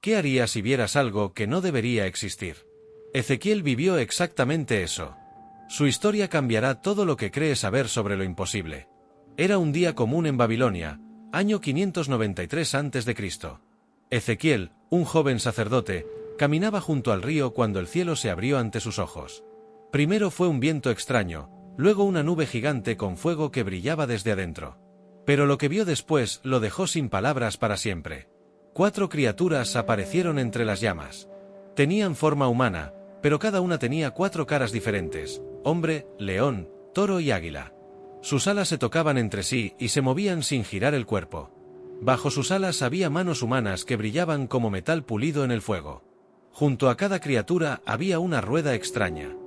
¿Qué harías si vieras algo que no debería existir? Ezequiel vivió exactamente eso. Su historia cambiará todo lo que cree saber sobre lo imposible. Era un día común en Babilonia, año 593 a.C. Ezequiel, un joven sacerdote, caminaba junto al río cuando el cielo se abrió ante sus ojos. Primero fue un viento extraño, luego una nube gigante con fuego que brillaba desde adentro. Pero lo que vio después lo dejó sin palabras para siempre. 4 criaturas aparecieron entre las llamas. Tenían forma humana, pero cada una tenía 4 caras diferentes: hombre, león, toro y águila. Sus alas se tocaban entre sí y se movían sin girar el cuerpo. Bajo sus alas había manos humanas que brillaban como metal pulido en el fuego. Junto a cada criatura había una rueda extraña.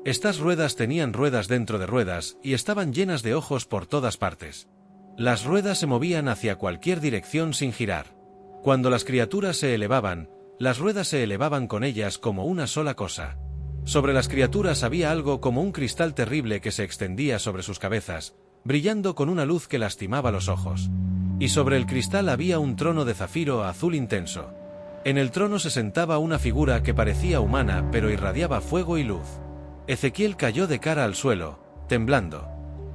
Estas ruedas tenían ruedas dentro de ruedas y estaban llenas de ojos por todas partes. Las ruedas se movían hacia cualquier dirección sin girar. Cuando las criaturas se elevaban, las ruedas se elevaban con ellas como una sola cosa. Sobre las criaturas había algo como un cristal terrible que se extendía sobre sus cabezas, brillando con una luz que lastimaba los ojos. Y sobre el cristal había un trono de zafiro azul intenso. En el trono se sentaba una figura que parecía humana pero irradiaba fuego y luz. Ezequiel cayó de cara al suelo, temblando.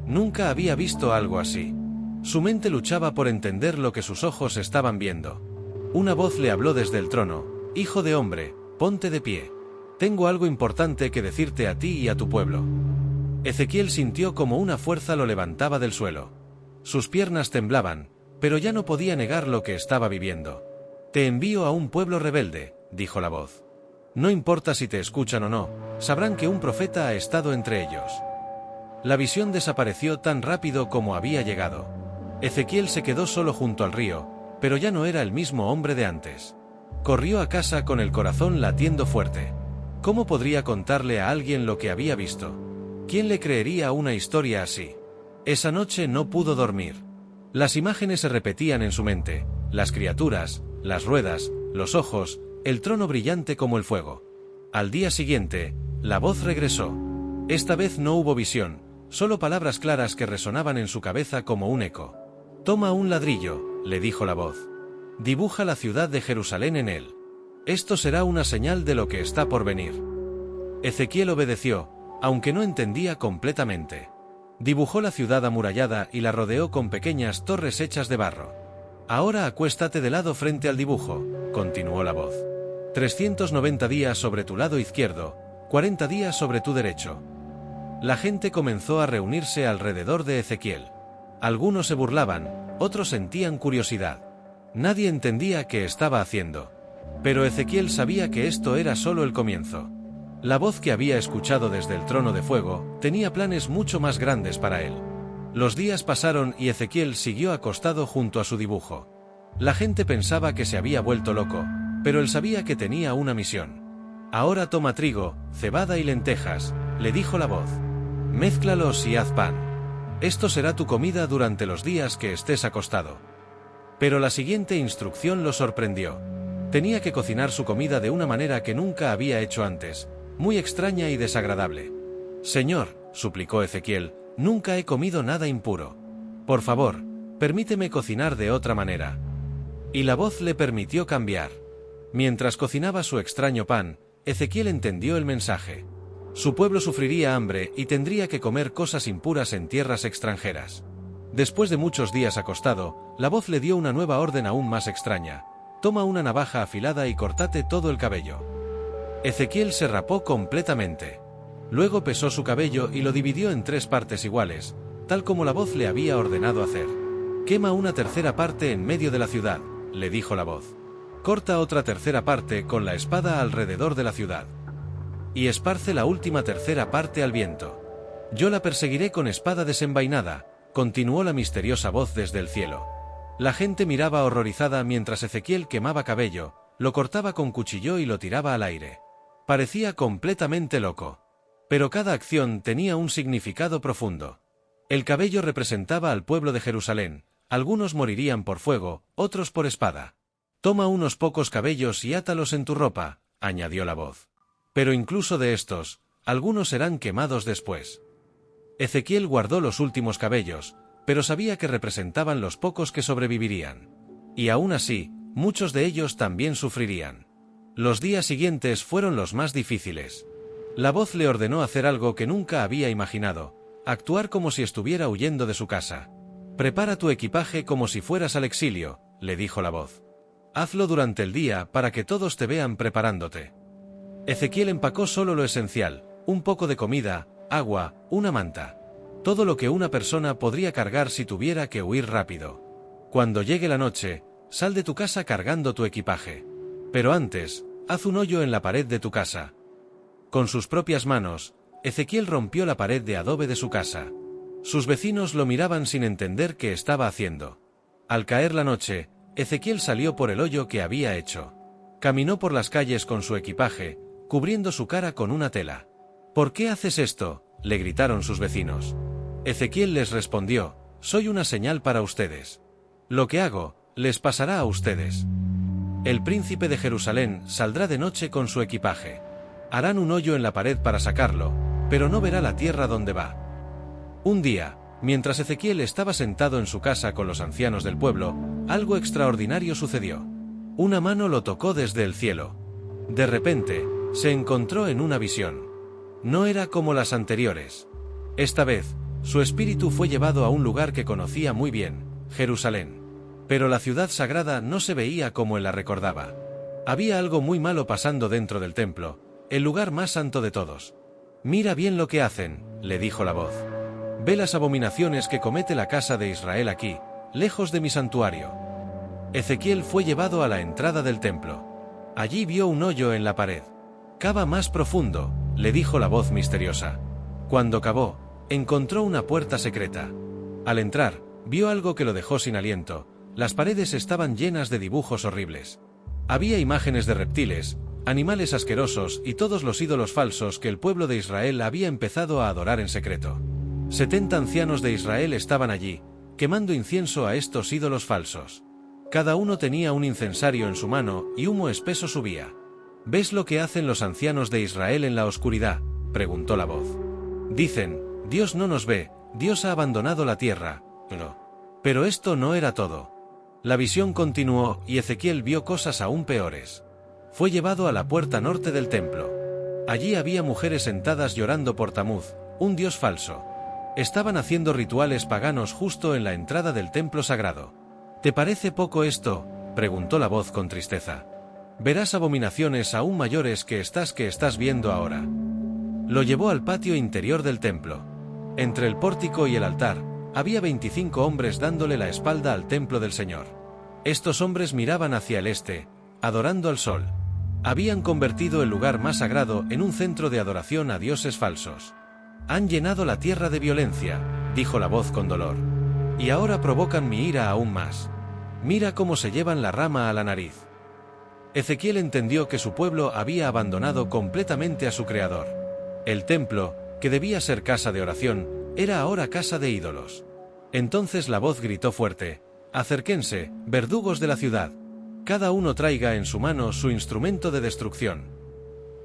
Nunca había visto algo así. Su mente luchaba por entender lo que sus ojos estaban viendo. Una voz le habló desde el trono: «Hijo de hombre, ponte de pie. Tengo algo importante que decirte a ti y a tu pueblo». Ezequiel sintió como una fuerza lo levantaba del suelo. Sus piernas temblaban, pero ya no podía negar lo que estaba viviendo. «Te envío a un pueblo rebelde», dijo la voz. «No importa si te escuchan o no, sabrán que un profeta ha estado entre ellos». La visión desapareció tan rápido como había llegado. Ezequiel se quedó solo junto al río, pero ya no era el mismo hombre de antes. Corrió a casa con el corazón latiendo fuerte. ¿Cómo podría contarle a alguien lo que había visto? ¿Quién le creería una historia así? Esa noche no pudo dormir. Las imágenes se repetían en su mente: las criaturas, las ruedas, los ojos, el trono brillante como el fuego. Al día siguiente, la voz regresó. Esta vez no hubo visión, solo palabras claras que resonaban en su cabeza como un eco. «Toma un ladrillo», le dijo la voz. «Dibuja la ciudad de Jerusalén en él. Esto será una señal de lo que está por venir». Ezequiel obedeció, aunque no entendía completamente. Dibujó la ciudad amurallada y la rodeó con pequeñas torres hechas de barro. «Ahora acuéstate de lado frente al dibujo», continuó la voz. 390 días sobre tu lado izquierdo, 40 días sobre tu derecho. La gente comenzó a reunirse alrededor de Ezequiel. Algunos se burlaban, otros sentían curiosidad. Nadie entendía qué estaba haciendo. Pero Ezequiel sabía que esto era solo el comienzo. La voz que había escuchado desde el trono de fuego tenía planes mucho más grandes para él. Los días pasaron y Ezequiel siguió acostado junto a su dibujo. La gente pensaba que se había vuelto loco, pero él sabía que tenía una misión. «Ahora toma trigo, cebada y lentejas», le dijo la voz. «Mézclalos y haz pan. Esto será tu comida durante los días que estés acostado». Pero la siguiente instrucción lo sorprendió. Tenía que cocinar su comida de una manera que nunca había hecho antes, muy extraña y desagradable. «Señor», suplicó Ezequiel, «nunca he comido nada impuro. Por favor, permíteme cocinar de otra manera». Y la voz le permitió cambiar. Mientras cocinaba su extraño pan, Ezequiel entendió el mensaje. Su pueblo sufriría hambre y tendría que comer cosas impuras en tierras extranjeras. Después de muchos días acostado, la voz le dio una nueva orden aún más extraña: «Toma una navaja afilada y cortate todo el cabello». Ezequiel se rapó completamente. Luego pesó su cabello y lo dividió en 3 partes iguales, tal como la voz le había ordenado hacer. «Quema una tercera parte en medio de la ciudad», le dijo la voz. «Corta otra tercera parte con la espada alrededor de la ciudad. Y esparce la última tercera parte al viento. Yo la perseguiré con espada desenvainada», continuó la misteriosa voz desde el cielo. La gente miraba horrorizada mientras Ezequiel quemaba cabello, lo cortaba con cuchillo y lo tiraba al aire. Parecía completamente loco. Pero cada acción tenía un significado profundo. El cabello representaba al pueblo de Jerusalén. Algunos morirían por fuego, otros por espada. «Toma unos pocos cabellos y átalos en tu ropa», añadió la voz. «Pero incluso de estos, algunos serán quemados después». Ezequiel guardó los últimos cabellos, pero sabía que representaban los pocos que sobrevivirían. Y aún así, muchos de ellos también sufrirían. Los días siguientes fueron los más difíciles. La voz le ordenó hacer algo que nunca había imaginado: actuar como si estuviera huyendo de su casa. «Prepara tu equipaje como si fueras al exilio», le dijo la voz. «Hazlo durante el día para que todos te vean preparándote». Ezequiel empacó solo lo esencial: un poco de comida, agua, una manta. Todo lo que una persona podría cargar si tuviera que huir rápido. Cuando llegue la noche, sal de tu casa cargando tu equipaje. Pero antes, haz un hoyo en la pared de tu casa. Con sus propias manos, Ezequiel rompió la pared de adobe de su casa. Sus vecinos lo miraban sin entender qué estaba haciendo. Al caer la noche, Ezequiel salió por el hoyo que había hecho. Caminó por las calles con su equipaje, cubriendo su cara con una tela. «¿Por qué haces esto?», le gritaron sus vecinos. Ezequiel les respondió: «Soy una señal para ustedes. Lo que hago, les pasará a ustedes». El príncipe de Jerusalén saldrá de noche con su equipaje. Harán un hoyo en la pared para sacarlo, pero no verá la tierra donde va. Un día, mientras Ezequiel estaba sentado en su casa con los ancianos del pueblo, algo extraordinario sucedió. Una mano lo tocó desde el cielo. De repente, se encontró en una visión. No era como las anteriores. Esta vez, su espíritu fue llevado a un lugar que conocía muy bien: Jerusalén. Pero la ciudad sagrada no se veía como él la recordaba. Había algo muy malo pasando dentro del templo, el lugar más santo de todos. «Mira bien lo que hacen», le dijo la voz. «Ve las abominaciones que comete la casa de Israel aquí, lejos de mi santuario». Ezequiel fue llevado a la entrada del templo. Allí vio un hoyo en la pared. «Cava más profundo», le dijo la voz misteriosa. Cuando cavó, encontró una puerta secreta. Al entrar, vio algo que lo dejó sin aliento. Las paredes estaban llenas de dibujos horribles. Había imágenes de reptiles, animales asquerosos y todos los ídolos falsos que el pueblo de Israel había empezado a adorar en secreto. 70 ancianos de Israel estaban allí, quemando incienso a estos ídolos falsos. Cada uno tenía un incensario en su mano y humo espeso subía. «¿Ves lo que hacen los ancianos de Israel en la oscuridad?», preguntó la voz. «Dicen: Dios no nos ve, Dios ha abandonado la tierra». Pero esto no era todo. La visión continuó y Ezequiel vio cosas aún peores. Fue llevado a la puerta norte del templo. Allí había mujeres sentadas llorando por Tamuz, un dios falso. Estaban haciendo rituales paganos justo en la entrada del templo sagrado. «¿Te parece poco esto?», preguntó la voz con tristeza. «Verás abominaciones aún mayores que estás viendo ahora». Lo llevó al patio interior del templo. Entre el pórtico y el altar, había 25 hombres dándole la espalda al templo del Señor. Estos hombres miraban hacia el este, adorando al sol. Habían convertido el lugar más sagrado en un centro de adoración a dioses falsos. «Han llenado la tierra de violencia», dijo la voz con dolor. «Y ahora provocan mi ira aún más. Mira cómo se llevan la rama a la nariz». Ezequiel entendió que su pueblo había abandonado completamente a su Creador. El templo, que debía ser casa de oración, era ahora casa de ídolos. Entonces la voz gritó fuerte: «Acérquense, verdugos de la ciudad. Cada uno traiga en su mano su instrumento de destrucción».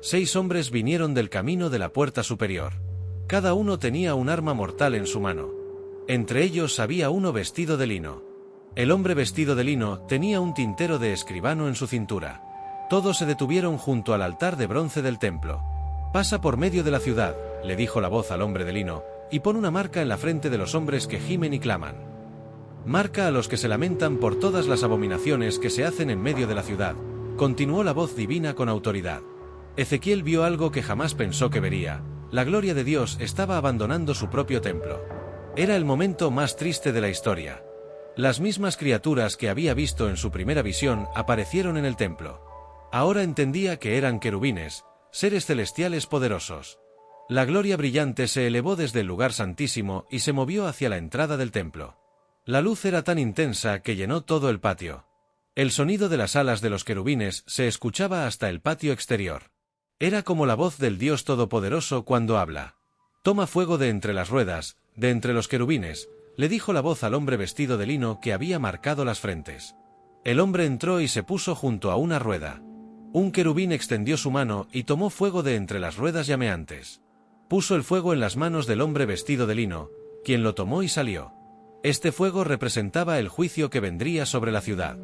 6 hombres vinieron del camino de la puerta superior. Cada uno tenía un arma mortal en su mano. Entre ellos había uno vestido de lino. El hombre vestido de lino tenía un tintero de escribano en su cintura. Todos se detuvieron junto al altar de bronce del templo. «Pasa por medio de la ciudad», le dijo la voz al hombre de lino, «y pon una marca en la frente de los hombres que gimen y claman. Marca a los que se lamentan por todas las abominaciones que se hacen en medio de la ciudad», continuó la voz divina con autoridad. Ezequiel vio algo que jamás pensó que vería. La gloria de Dios estaba abandonando su propio templo. Era el momento más triste de la historia. Las mismas criaturas que había visto en su primera visión aparecieron en el templo. Ahora entendía que eran querubines, seres celestiales poderosos. La gloria brillante se elevó desde el lugar santísimo y se movió hacia la entrada del templo. La luz era tan intensa que llenó todo el patio. El sonido de las alas de los querubines se escuchaba hasta el patio exterior. Era como la voz del Dios Todopoderoso cuando habla. «Toma fuego de entre las ruedas, de entre los querubines», le dijo la voz al hombre vestido de lino que había marcado las frentes. El hombre entró y se puso junto a una rueda. Un querubín extendió su mano y tomó fuego de entre las ruedas llameantes. Puso el fuego en las manos del hombre vestido de lino, quien lo tomó y salió. Este fuego representaba el juicio que vendría sobre la ciudad.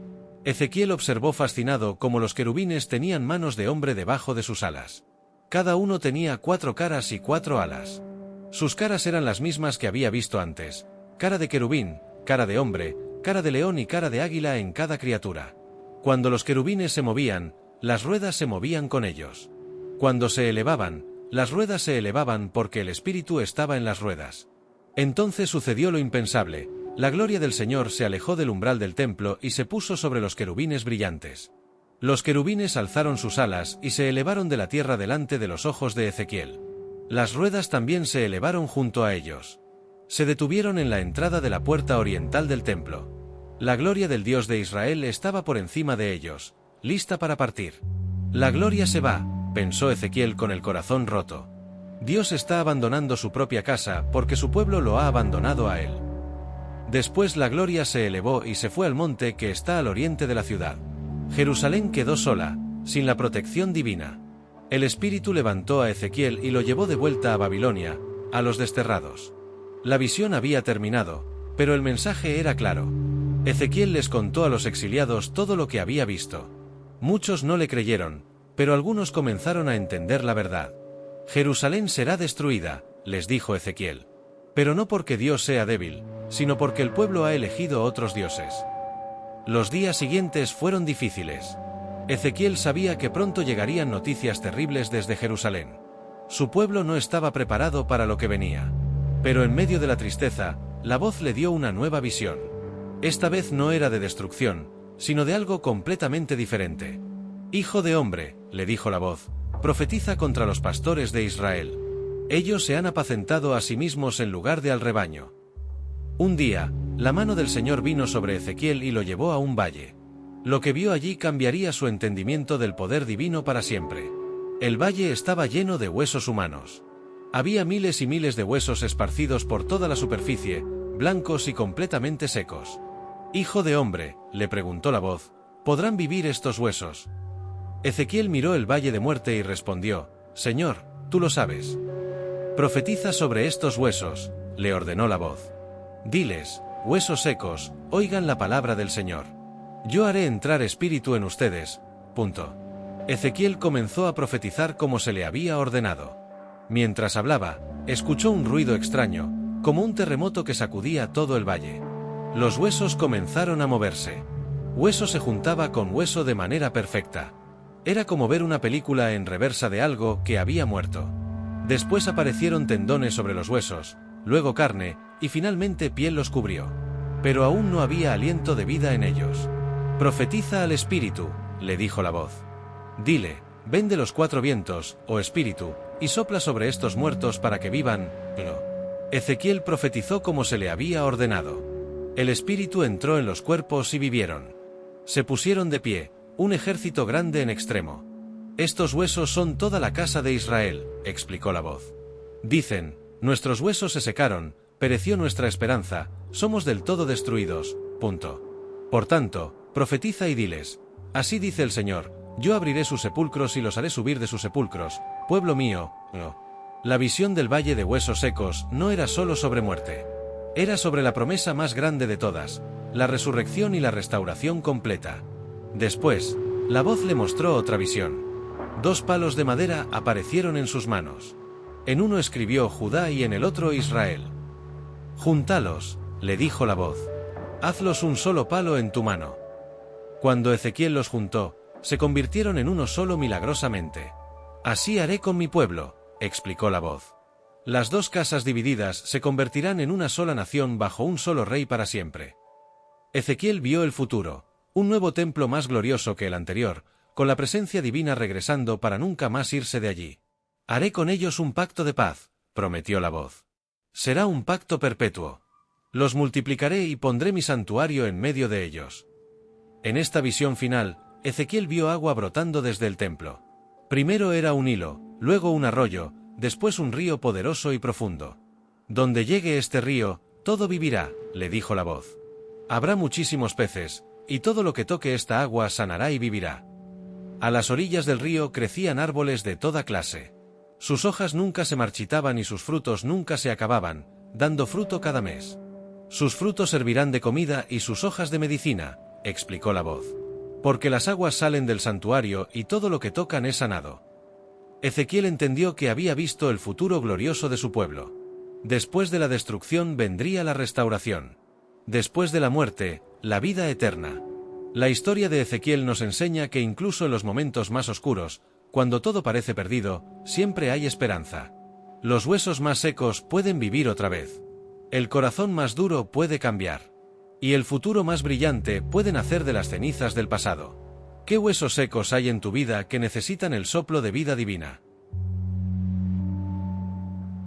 Ezequiel observó fascinado cómo los querubines tenían manos de hombre debajo de sus alas. Cada uno tenía 4 caras y 4 alas. Sus caras eran las mismas que había visto antes: cara de querubín, cara de hombre, cara de león y cara de águila en cada criatura. Cuando los querubines se movían, las ruedas se movían con ellos. Cuando se elevaban, las ruedas se elevaban porque el Espíritu estaba en las ruedas. Entonces sucedió lo impensable: la gloria del Señor se alejó del umbral del templo y se puso sobre los querubines brillantes. Los querubines alzaron sus alas y se elevaron de la tierra delante de los ojos de Ezequiel. Las ruedas también se elevaron junto a ellos. Se detuvieron en la entrada de la puerta oriental del templo. La gloria del Dios de Israel estaba por encima de ellos, lista para partir. La gloria se va, pensó Ezequiel con el corazón roto. Dios está abandonando su propia casa porque su pueblo lo ha abandonado a él. Después la gloria se elevó y se fue al monte que está al oriente de la ciudad. Jerusalén quedó sola, sin la protección divina. El Espíritu levantó a Ezequiel y lo llevó de vuelta a Babilonia, a los desterrados. La visión había terminado, pero el mensaje era claro. Ezequiel les contó a los exiliados todo lo que había visto. Muchos no le creyeron, pero algunos comenzaron a entender la verdad. Jerusalén será destruida, les dijo Ezequiel. Pero no porque Dios sea débil, sino porque el pueblo ha elegido otros dioses. Los días siguientes fueron difíciles. Ezequiel sabía que pronto llegarían noticias terribles desde Jerusalén. Su pueblo no estaba preparado para lo que venía. Pero en medio de la tristeza, la voz le dio una nueva visión. Esta vez no era de destrucción, sino de algo completamente diferente. Hijo de hombre, le dijo la voz, profetiza contra los pastores de Israel. Ellos se han apacentado a sí mismos en lugar de al rebaño. Un día, la mano del Señor vino sobre Ezequiel y lo llevó a un valle. Lo que vio allí cambiaría su entendimiento del poder divino para siempre. El valle estaba lleno de huesos humanos. Había miles y miles de huesos esparcidos por toda la superficie, blancos y completamente secos. Hijo de hombre, le preguntó la voz, ¿podrán vivir estos huesos? Ezequiel miró el valle de muerte y respondió, Señor, tú lo sabes. Profetiza sobre estos huesos, le ordenó la voz. Diles, huesos secos, oigan la palabra del Señor. Yo haré entrar espíritu en ustedes. Punto. Ezequiel comenzó a profetizar como se le había ordenado. Mientras hablaba, escuchó un ruido extraño, como un terremoto que sacudía todo el valle. Los huesos comenzaron a moverse. Hueso se juntaba con hueso de manera perfecta. Era como ver una película en reversa de algo que había muerto. Después aparecieron tendones sobre los huesos, luego carne, y finalmente piel los cubrió. Pero aún no había aliento de vida en ellos. Profetiza al espíritu, le dijo la voz. Dile, ven de los 4 vientos, oh espíritu, y sopla sobre estos muertos para que vivan. Ezequiel profetizó como se le había ordenado. El espíritu entró en los cuerpos y vivieron. Se pusieron de pie, un ejército grande en extremo. Estos huesos son toda la casa de Israel, explicó la voz. Dicen, nuestros huesos se secaron, pereció nuestra esperanza, somos del todo destruidos. Punto. Por tanto, profetiza y diles, así dice el Señor, yo abriré sus sepulcros y los haré subir de sus sepulcros, pueblo mío. No. La visión del valle de huesos secos no era solo sobre muerte. Era sobre la promesa más grande de todas, la resurrección y la restauración completa. Después, la voz le mostró otra visión. 2 palos de madera aparecieron en sus manos. En uno escribió Judá y en el otro Israel. Júntalos, le dijo la voz. Hazlos un solo palo en tu mano. Cuando Ezequiel los juntó, se convirtieron en uno solo milagrosamente. Así haré con mi pueblo, explicó la voz. Las 2 casas divididas se convertirán en una sola nación bajo un solo rey para siempre. Ezequiel vio el futuro, un nuevo templo más glorioso que el anterior, con la presencia divina regresando para nunca más irse de allí. Haré con ellos un pacto de paz, prometió la voz. Será un pacto perpetuo. Los multiplicaré y pondré mi santuario en medio de ellos. En esta visión final, Ezequiel vio agua brotando desde el templo. Primero era un hilo, luego un arroyo, después un río poderoso y profundo. Donde llegue este río, todo vivirá, le dijo la voz. Habrá muchísimos peces, y todo lo que toque esta agua sanará y vivirá. A las orillas del río crecían árboles de toda clase. Sus hojas nunca se marchitaban y sus frutos nunca se acababan, dando fruto cada mes. Sus frutos servirán de comida y sus hojas de medicina, explicó la voz. Porque las aguas salen del santuario y todo lo que tocan es sanado. Ezequiel entendió que había visto el futuro glorioso de su pueblo. Después de la destrucción vendría la restauración. Después de la muerte, la vida eterna. La historia de Ezequiel nos enseña que incluso en los momentos más oscuros, cuando todo parece perdido, siempre hay esperanza. Los huesos más secos pueden vivir otra vez. El corazón más duro puede cambiar. Y el futuro más brillante puede nacer de las cenizas del pasado. ¿Qué huesos secos hay en tu vida que necesitan el soplo de vida divina?